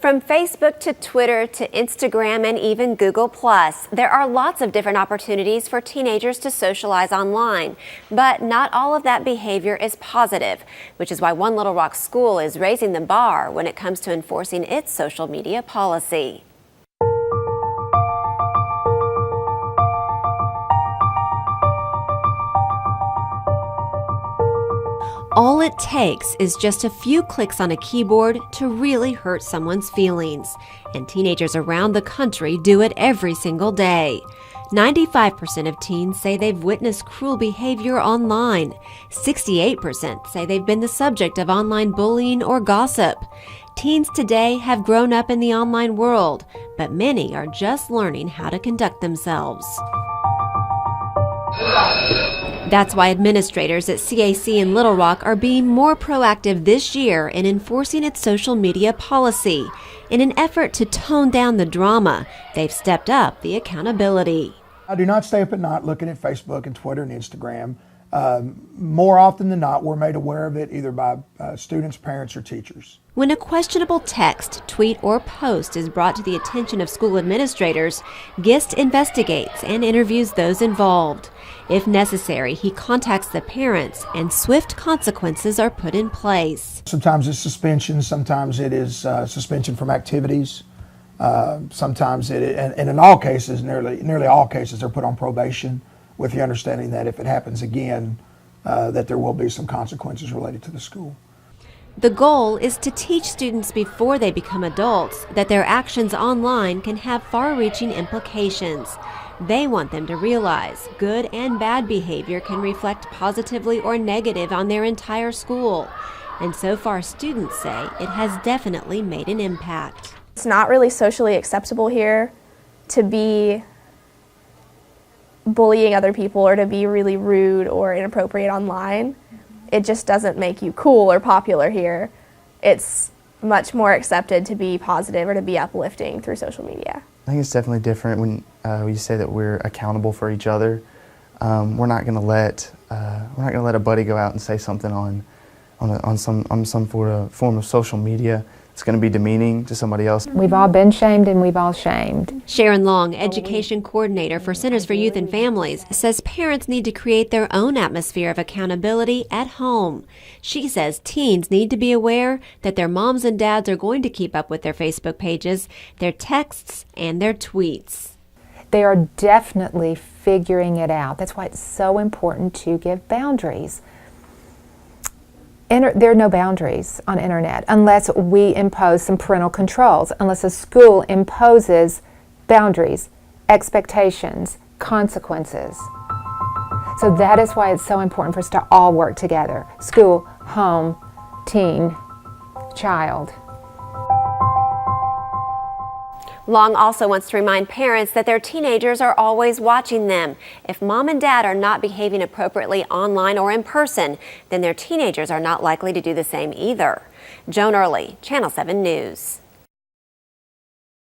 From Facebook to Twitter to Instagram and even Google+, there are lots of different opportunities for teenagers to socialize online. But not all of that behavior is positive, which is why one Little Rock school is raising the bar when it comes to enforcing its social media policy. All it takes is just a few clicks on a keyboard to really hurt someone's feelings. And teenagers around the country do it every single day. 95% of teens say they've witnessed cruel behavior online. 68% say they've been the subject of online bullying or gossip. Teens today have grown up in the online world, but many are just learning how to conduct themselves. That's why administrators at CAC in Little Rock are being more proactive this year in enforcing its social media policy. In an effort to tone down the drama, they've stepped up the accountability. I do not stay up at night looking at Facebook and Twitter and Instagram. More often than not, we're made aware of it either by students, parents, or teachers. When a questionable text, tweet, or post is brought to the attention of school administrators, GIST investigates and interviews those involved. If necessary, he contacts the parents, and swift consequences are put in place. Sometimes it's suspension, sometimes it is suspension from activities. Sometimes and in all cases, nearly all cases, they're put on probation with the understanding that if it happens again, that there will be some consequences related to the school. The goal is to teach students before they become adults that their actions online can have far-reaching implications. They want them to realize good and bad behavior can reflect positively or negative on their entire school. And so far, students say it has definitely made an impact. It's not really socially acceptable here to be bullying other people or to be really rude or inappropriate online. It just doesn't make you cool or popular here. It's much more accepted to be positive or to be uplifting through social media. I think it's definitely different when you say that we're accountable for each other. We're not going to let a buddy go out and say something on some form of social media. It's going to be demeaning to somebody else. We've all been shamed and we've all shamed. Sharon Long, Education Coordinator for Centers for Youth and Families, says parents need to create their own atmosphere of accountability at home. She says teens need to be aware that their moms and dads are going to keep up with their Facebook pages, their texts, and their tweets. They are definitely figuring it out. That's why it's so important to give boundaries. There are no boundaries on internet unless we impose some parental controls, unless a school imposes boundaries, expectations, consequences. So that is why it's so important for us to all work together. School, home, teen, child. Long also wants to remind parents that their teenagers are always watching them. If mom and dad are not behaving appropriately online or in person, then their teenagers are not likely to do the same either. Joan Early, Channel 7 News.